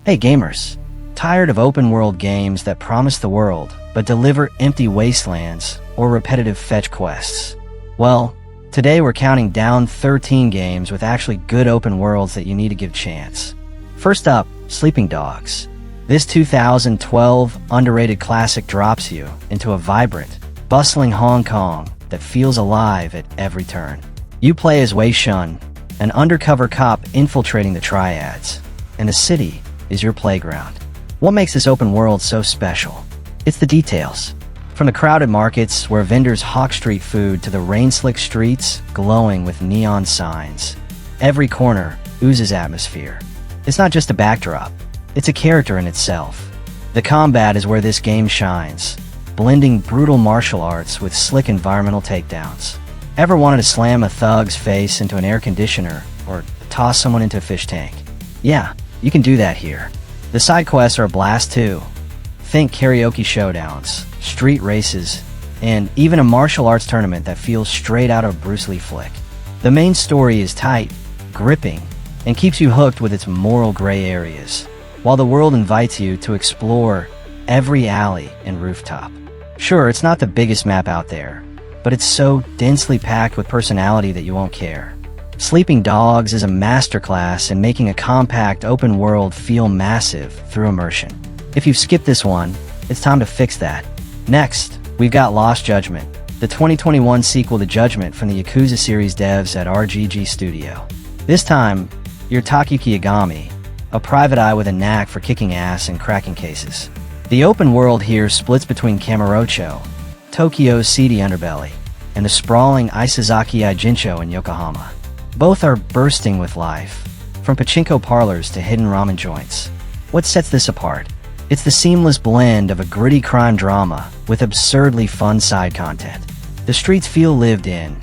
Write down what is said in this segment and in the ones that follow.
Hey gamers, tired of open-world games that promise the world but deliver empty wastelands or repetitive fetch quests? Well, today we're counting down 13 games with actually good open worlds that you need to give a chance. First up, Sleeping Dogs. This 2012 underrated classic drops you into a vibrant, bustling Hong Kong that feels alive at every turn. You play as Wei Shun, an undercover cop infiltrating the triads, and the city is your playground. What makes this open world so special? It's the details. From the crowded markets where vendors hawk street food to the rain-slick streets glowing with neon signs, every corner oozes atmosphere. It's not just a backdrop, it's a character in itself. The combat is where this game shines, blending brutal martial arts with slick environmental takedowns. Ever wanted to slam a thug's face into an air conditioner or toss someone into a fish tank? Yeah, you can do that here. The side quests are a blast too. Think karaoke showdowns, street races, and even a martial arts tournament that feels straight out of a Bruce Lee flick. The main story is tight, gripping, and keeps you hooked with its moral gray areas, while the world invites you to explore every alley and rooftop. Sure, it's not the biggest map out there, but it's so densely packed with personality that you won't care. Sleeping Dogs is a masterclass in making a compact open world feel massive through immersion. If you've skipped this one, it's time to fix that. Next, we've got Lost Judgment, the 2021 sequel to Judgment from the Yakuza series devs at RGG Studio. This time, you're Takayuki Yagami, a private eye with a knack for kicking ass and cracking cases. The open world here splits between Kamurocho, Tokyo's seedy underbelly, and the sprawling Isazaki Jincho in Yokohama. Both are bursting with life, from pachinko parlors to hidden ramen joints. What sets this apart? It's the seamless blend of a gritty crime drama with absurdly fun side content. The streets feel lived in,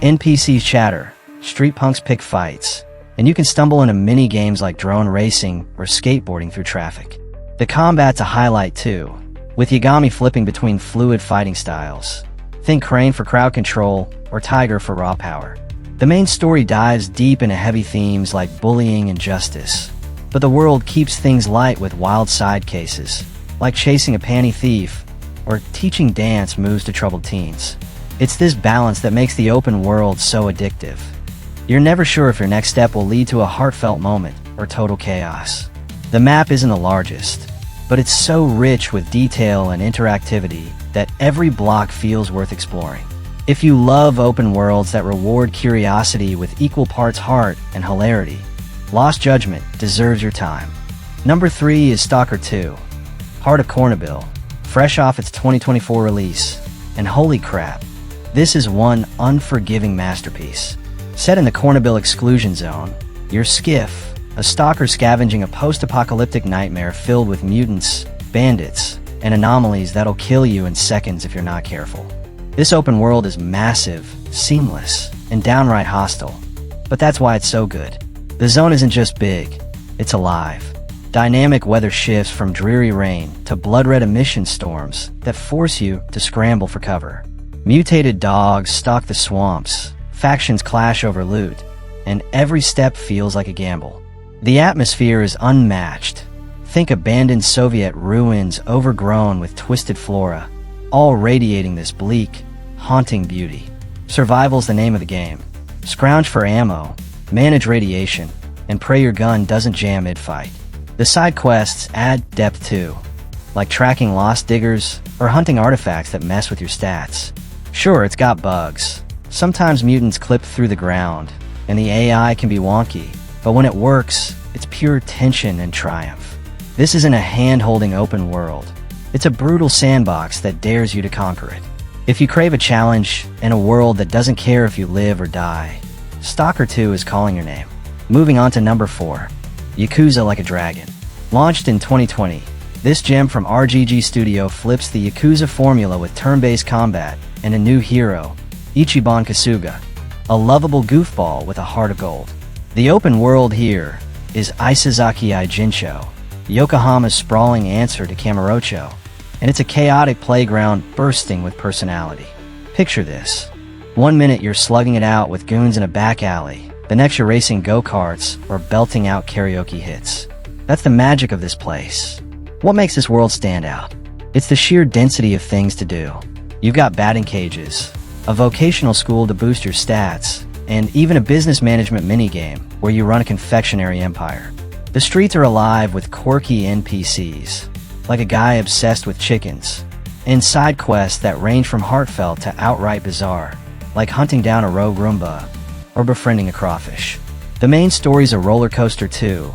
NPCs chatter, street punks pick fights, and you can stumble into mini-games like drone racing or skateboarding through traffic. The combat's a highlight too, with Yagami flipping between fluid fighting styles. Think Crane for crowd control or Tiger for raw power. The main story dives deep into heavy themes like bullying and justice, but the world keeps things light with wild side cases, like chasing a panty thief or teaching dance moves to troubled teens. It's this balance that makes the open world so addictive. You're never sure if your next step will lead to a heartfelt moment or total chaos. The map isn't the largest, but it's so rich with detail and interactivity that every block feels worth exploring. If you love open worlds that reward curiosity with equal parts heart and hilarity, Lost Judgment deserves your time. Number 3 is Stalker 2, Heart of Corneville, fresh off its 2024 release. And holy crap, this is one unforgiving masterpiece. Set in the Corneville exclusion zone, you're Skiff, a stalker scavenging a post-apocalyptic nightmare filled with mutants, bandits, and anomalies that'll kill you in seconds if you're not careful. This open world is massive, seamless, and downright hostile. But that's why it's so good. The zone isn't just big, it's alive. Dynamic weather shifts from dreary rain to blood-red emission storms that force you to scramble for cover. Mutated dogs stalk the swamps, factions clash over loot, and every step feels like a gamble. The atmosphere is unmatched. Think abandoned Soviet ruins overgrown with twisted flora, all radiating this bleak, haunting beauty. Survival's the name of the game. Scrounge for ammo, manage radiation, and pray your gun doesn't jam mid-fight. The side quests add depth too, like tracking lost diggers or hunting artifacts that mess with your stats. Sure, it's got bugs. Sometimes mutants clip through the ground, and the AI can be wonky, but when it works, it's pure tension and triumph. This isn't a hand-holding open world. It's a brutal sandbox that dares you to conquer it. If you crave a challenge and a world that doesn't care if you live or die, Stalker 2 is calling your name. Moving on to number 4, Yakuza Like a Dragon. Launched in 2020, this gem from RGG Studio flips the Yakuza formula with turn-based combat and a new hero, Ichiban Kasuga, a lovable goofball with a heart of gold. The open world here is Isazaki Jincho, Yokohama's sprawling answer to Kamurocho, and it's a chaotic playground bursting with personality. Picture this. One minute you're slugging it out with goons in a back alley, the next you're racing go-karts or belting out karaoke hits. That's the magic of this place. What makes this world stand out? It's the sheer density of things to do. You've got batting cages, a vocational school to boost your stats, and even a business management minigame where you run a confectionery empire. The streets are alive with quirky NPCs, like a guy obsessed with chickens, and side quests that range from heartfelt to outright bizarre, like hunting down a rogue Roomba or befriending a crawfish. The main story's a roller coaster too,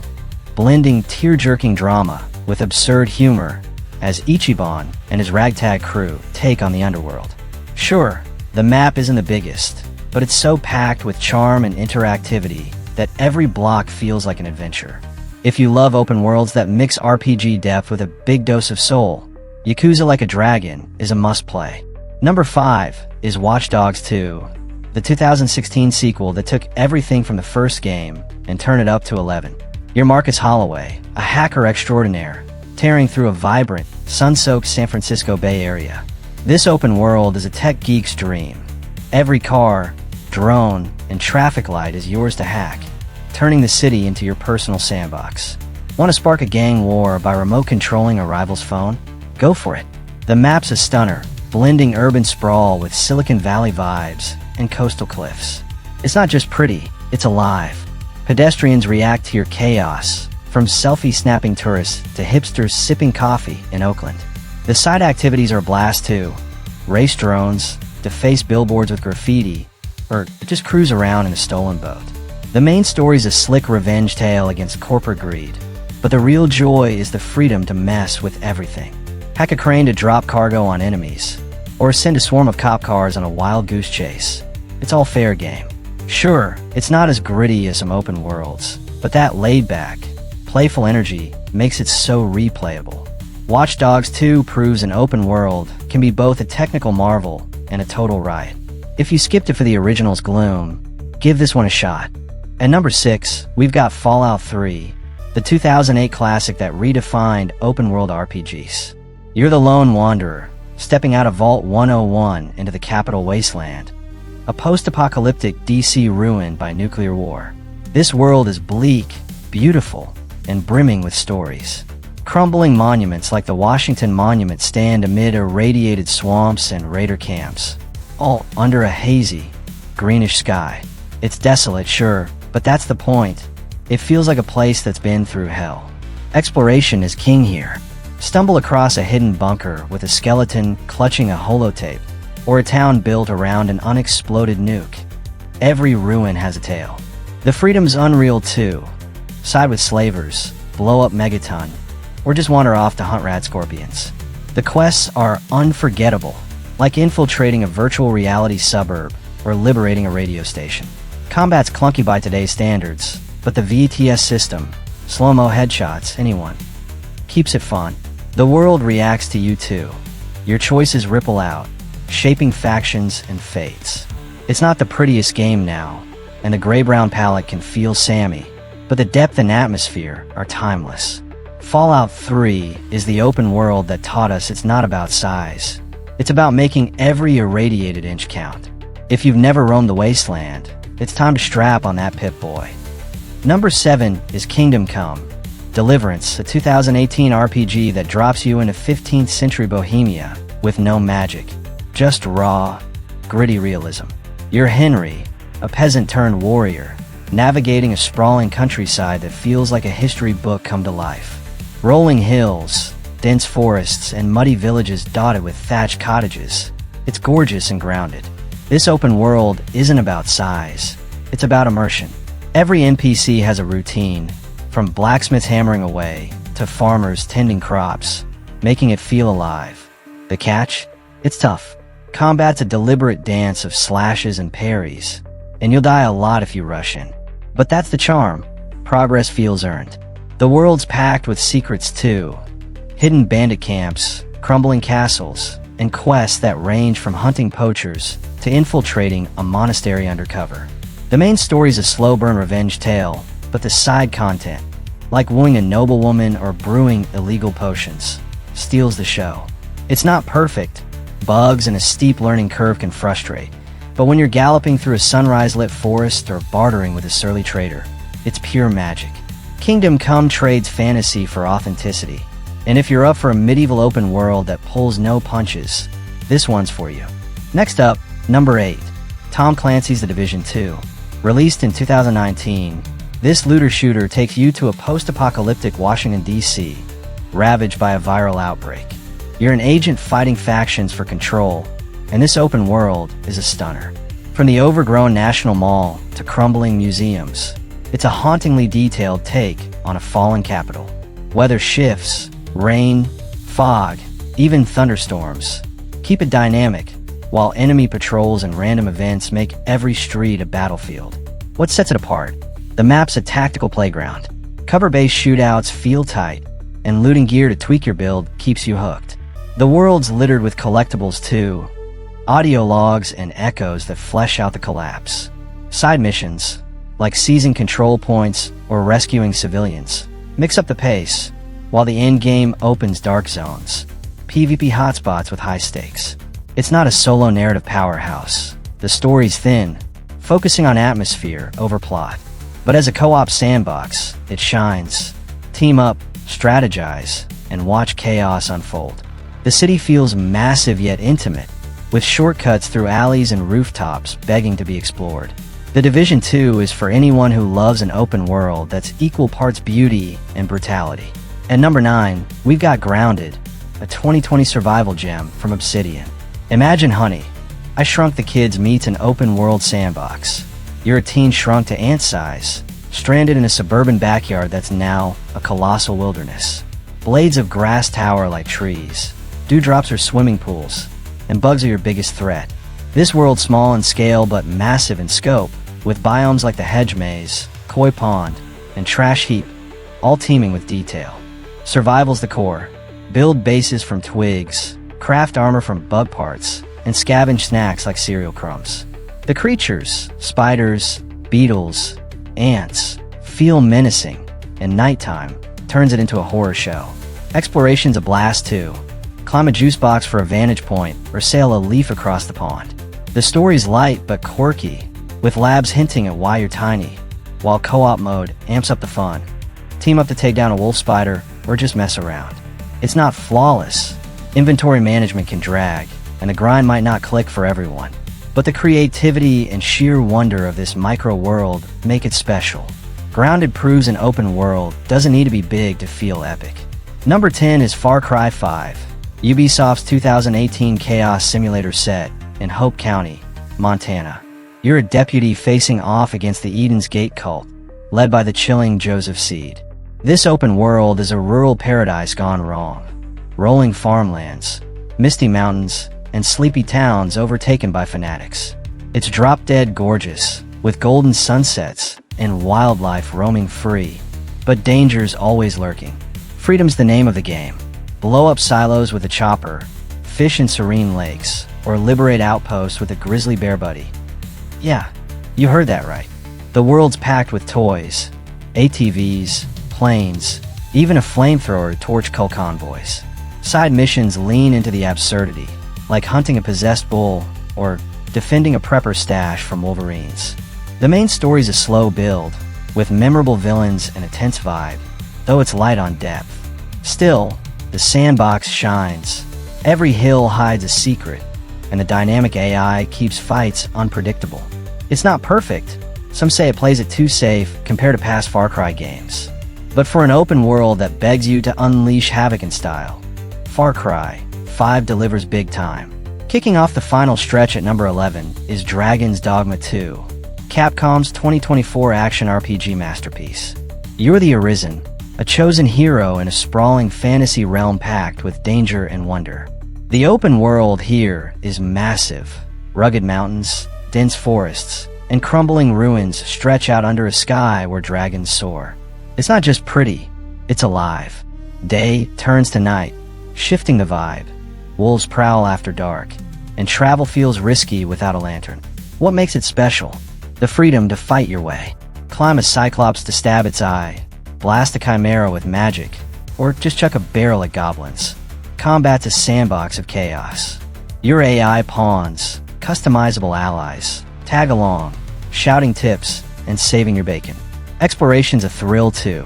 blending tear-jerking drama with absurd humor as Ichiban and his ragtag crew take on the underworld. Sure, the map isn't the biggest, but it's so packed with charm and interactivity that every block feels like an adventure. If you love open worlds that mix RPG depth with a big dose of soul, Yakuza Like a Dragon is a must-play. Number 5 is Watch Dogs 2, the 2016 sequel that took everything from the first game and turned it up to 11. You're Marcus Holloway, a hacker extraordinaire, tearing through a vibrant, sun-soaked San Francisco Bay Area. This open world is a tech geek's dream. Every car, drone, and traffic light is yours to hack, turning the city into your personal sandbox. Want to spark a gang war by remote controlling a rival's phone? Go for it. The map's a stunner, blending urban sprawl with Silicon Valley vibes and coastal cliffs. It's not just pretty, it's alive. Pedestrians react to your chaos, from selfie-snapping tourists to hipsters sipping coffee in Oakland. The side activities are a blast too. Race drones, deface billboards with graffiti, or just cruise around in a stolen boat. The main story's a slick revenge tale against corporate greed, but the real joy is the freedom to mess with everything. Hack a crane to drop cargo on enemies, or send a swarm of cop cars on a wild goose chase. It's all fair game. Sure, it's not as gritty as some open worlds, but that laid-back, playful energy makes it so replayable. Watch Dogs 2 proves an open world can be both a technical marvel and a total riot. If you skipped it for the original's gloom, give this one a shot. At number 6, we've got Fallout 3, the 2008 classic that redefined open-world RPGs. You're the lone wanderer, stepping out of Vault 101 into the Capital Wasteland, a post-apocalyptic DC ruined by nuclear war. This world is bleak, beautiful, and brimming with stories. Crumbling monuments like the Washington Monument stand amid irradiated swamps and raider camps, all under a hazy, greenish sky. It's desolate, sure, but that's the point. It feels like a place that's been through hell. Exploration is king here. Stumble across a hidden bunker with a skeleton clutching a holotape, or a town built around an unexploded nuke. Every ruin has a tale. The freedom's unreal too. Side with slavers, blow up Megaton, or just wander off to hunt rad scorpions. The quests are unforgettable, like infiltrating a virtual reality suburb or liberating a radio station. Combat's clunky by today's standards, but the VTS system, slow-mo headshots, anyone, keeps it fun. The world reacts to you too. Your choices ripple out, shaping factions and fates. It's not the prettiest game now, and the gray-brown palette can feel samey, but the depth and atmosphere are timeless. Fallout 3 is the open world that taught us it's not about size. It's about making every irradiated inch count. If you've never roamed the wasteland, it's time to strap on that Pip-Boy. Number 7 is Kingdom Come: Deliverance, a 2018 RPG that drops you into 15th century Bohemia with no magic, just raw, gritty realism. You're Henry, a peasant-turned-warrior, navigating a sprawling countryside that feels like a history book come to life. Rolling hills, dense forests, and muddy villages dotted with thatched cottages. It's gorgeous and grounded. This open world isn't about size, it's about immersion. Every NPC has a routine, from blacksmiths hammering away to farmers tending crops, making it feel alive. The catch? It's tough. Combat's a deliberate dance of slashes and parries, and you'll die a lot if you rush in. But that's the charm. Progress feels earned. The world's packed with secrets too. Hidden bandit camps, crumbling castles, and quests that range from hunting poachers to infiltrating a monastery undercover. The main story's a slow-burn revenge tale, but the side content, like wooing a noblewoman or brewing illegal potions, steals the show. It's not perfect. Bugs and a steep learning curve can frustrate, but when you're galloping through a sunrise-lit forest or bartering with a surly trader, it's pure magic. Kingdom Come trades fantasy for authenticity. And if you're up for a medieval open world that pulls no punches, this one's for you. Next up, number 8. Tom Clancy's The Division 2. Released in 2019, this looter-shooter takes you to a post-apocalyptic Washington, D.C., ravaged by a viral outbreak. You're an agent fighting factions for control, and this open world is a stunner. From the overgrown National Mall to crumbling museums, it's a hauntingly detailed take on a fallen capital. Weather shifts, rain, fog, even thunderstorms. Keep it dynamic, while enemy patrols and random events make every street a battlefield. What sets it apart? The map's a tactical playground. Cover-based shootouts feel tight, and looting gear to tweak your build keeps you hooked. The world's littered with collectibles too, audio logs and echoes that flesh out the collapse. Side missions, like seizing control points or rescuing civilians, mix up the pace, while the endgame opens dark zones, PvP hotspots with high stakes. It's not a solo narrative powerhouse. The story's thin, focusing on atmosphere over plot. But as a co-op sandbox, it shines. Team up, strategize, and watch chaos unfold. The city feels massive yet intimate, with shortcuts through alleys and rooftops begging to be explored. The Division 2 is for anyone who loves an open world that's equal parts beauty and brutality. At number 9, we've got Grounded, a 2020 survival gem from Obsidian. Imagine Honey, I Shrunk the Kids meets an open-world sandbox. You're a teen shrunk to ant size, stranded in a suburban backyard that's now a colossal wilderness. Blades of grass tower like trees, dewdrops are swimming pools, and bugs are your biggest threat. This world's small in scale but massive in scope, with biomes like the Hedge Maze, Koi Pond, and Trash Heap, all teeming with detail. Survival's the core. Build bases from twigs, craft armor from bug parts, and scavenge snacks like cereal crumbs. The creatures, spiders, beetles, ants, feel menacing, and nighttime turns it into a horror show. Exploration's a blast too. Climb a juice box for a vantage point, or sail a leaf across the pond. The story's light but quirky, with labs hinting at why you're tiny, while co-op mode amps up the fun. Team up to take down a wolf spider, or just mess around. It's not flawless. Inventory management can drag, and the grind might not click for everyone. But the creativity and sheer wonder of this micro-world make it special. Grounded proves an open world doesn't need to be big to feel epic. Number 10 is Far Cry 5, Ubisoft's 2018 Chaos Simulator set in Hope County, Montana. You're a deputy facing off against the Eden's Gate cult, led by the chilling Joseph Seed. This open world is a rural paradise gone wrong. Rolling farmlands, misty mountains, and sleepy towns overtaken by fanatics. It's drop-dead gorgeous, with golden sunsets and wildlife roaming free. But danger's always lurking. Freedom's the name of the game. Blow up silos with a chopper, fish in serene lakes, or liberate outposts with a grizzly bear buddy. Yeah, you heard that right. The world's packed with toys, ATVs, planes, even a flamethrower to torch cult convoys. Side missions lean into the absurdity, like hunting a possessed bull or defending a prepper stash from wolverines. The main story's a slow build, with memorable villains and a tense vibe, though it's light on depth. Still, the sandbox shines. Every hill hides a secret, and the dynamic AI keeps fights unpredictable. It's not perfect. Some say it plays it too safe compared to past Far Cry games. But for an open world that begs you to unleash havoc in style, Far Cry 5 delivers big time. Kicking off the final stretch at number 11 is Dragon's Dogma 2, Capcom's 2024 action RPG masterpiece. You're the Arisen, a chosen hero in a sprawling fantasy realm packed with danger and wonder. The open world here is massive. Rugged mountains, dense forests, and crumbling ruins stretch out under a sky where dragons soar. It's not just pretty, it's alive. Day turns to night, shifting the vibe. Wolves prowl after dark, and travel feels risky without a lantern. What makes it special? The freedom to fight your way. Climb a cyclops to stab its eye, blast a chimera with magic, or just chuck a barrel at goblins. Combat's a sandbox of chaos. Your AI pawns, customizable allies, tag along, shouting tips, and saving your bacon. Exploration's a thrill too.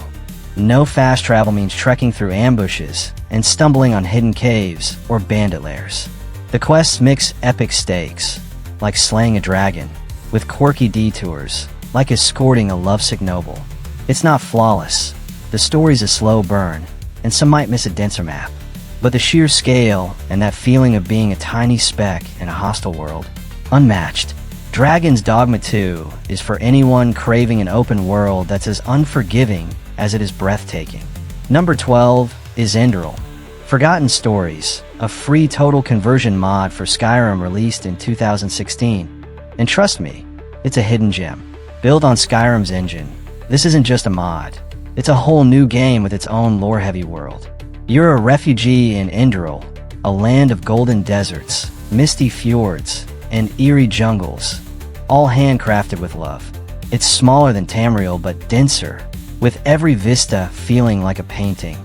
No fast travel means trekking through ambushes and stumbling on hidden caves or bandit lairs. The quests mix epic stakes, like slaying a dragon, with quirky detours, like escorting a lovesick noble. It's not flawless. The story's a slow burn, and some might miss a denser map. But the sheer scale and that feeling of being a tiny speck in a hostile world, unmatched. Dragon's Dogma 2 is for anyone craving an open world that's as unforgiving as it is breathtaking. Number 12 is Enderal. Forgotten Stories, a free total conversion mod for Skyrim released in 2016. And trust me, it's a hidden gem. Built on Skyrim's engine, this isn't just a mod. It's a whole new game with its own lore-heavy world. You're a refugee in Enderal, a land of golden deserts, misty fjords, and eerie jungles, all handcrafted with love. It's smaller than Tamriel but denser, with every vista feeling like a painting,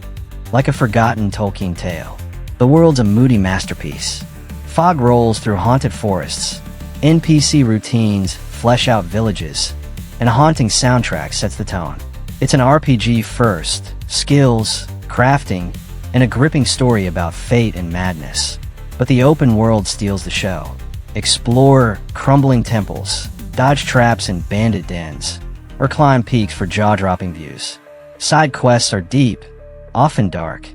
like a forgotten Tolkien tale. The world's a moody masterpiece. Fog rolls through haunted forests, NPC routines flesh out villages, and a haunting soundtrack sets the tone. It's an RPG first, skills, crafting, and a gripping story about fate and madness. But the open world steals the show. Explore crumbling temples, dodge traps in bandit dens, or climb peaks for jaw-dropping views. Side quests are deep, often dark.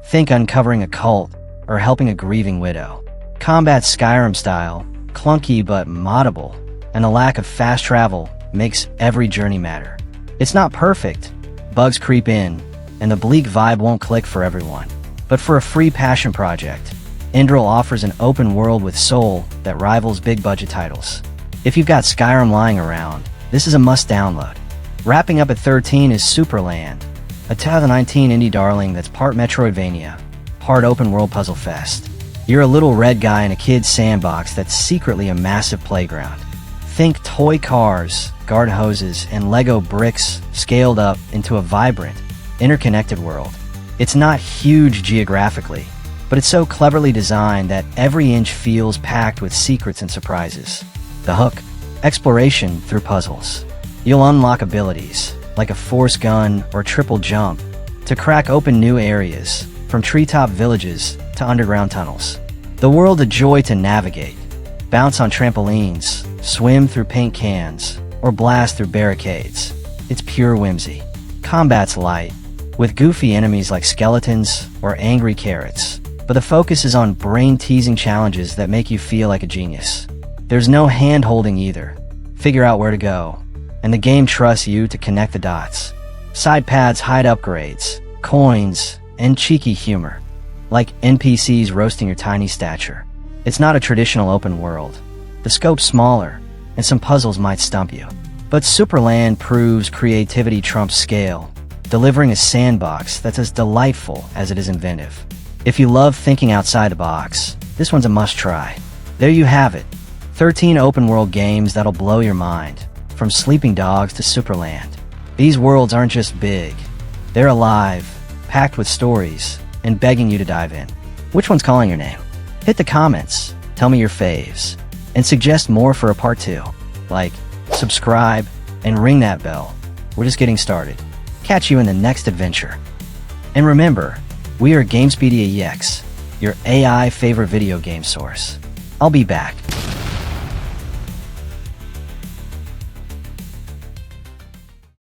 Think uncovering a cult or helping a grieving widow. Combat's Skyrim style, clunky but moddable, and a lack of fast travel makes every journey matter. It's not perfect, bugs creep in, and the bleak vibe won't click for everyone. But for a free passion project, Enderal offers an open world with soul that rivals big-budget titles. If you've got Skyrim lying around, this is a must-download. Wrapping up at 13 is Superland, a 2019 indie darling that's part Metroidvania, part open-world puzzle fest. You're a little red guy in a kid's sandbox that's secretly a massive playground. Think toy cars, garden hoses, and Lego bricks scaled up into a vibrant, interconnected world. It's not huge geographically, but it's so cleverly designed that every inch feels packed with secrets and surprises. The hook: exploration through puzzles. You'll unlock abilities, like a force gun or triple jump, to crack open new areas, from treetop villages to underground tunnels. The world a joy to navigate. Bounce on trampolines, swim through paint cans, or blast through barricades. It's pure whimsy. Combat's light, with goofy enemies like skeletons or angry carrots, but the focus is on brain-teasing challenges that make you feel like a genius. There's no hand-holding either. Figure out where to go, and the game trusts you to connect the dots. Side paths hide upgrades, coins, and cheeky humor, like NPCs roasting your tiny stature. It's not a traditional open world. The scope's smaller, and some puzzles might stump you. But Superland proves creativity trumps scale, delivering a sandbox that's as delightful as it is inventive. If you love thinking outside the box, this one's a must-try. There you have it. 13 open-world games that'll blow your mind, from Sleeping Dogs to Superland. These worlds aren't just big. They're alive, packed with stories, and begging you to dive in. Which one's calling your name? Hit the comments, tell me your faves, and suggest more for a part 2. Like, subscribe, and ring that bell. We're just getting started. Catch you in the next adventure. And remember, we are Gamespedia EX, your AI favorite video game source. I'll be back.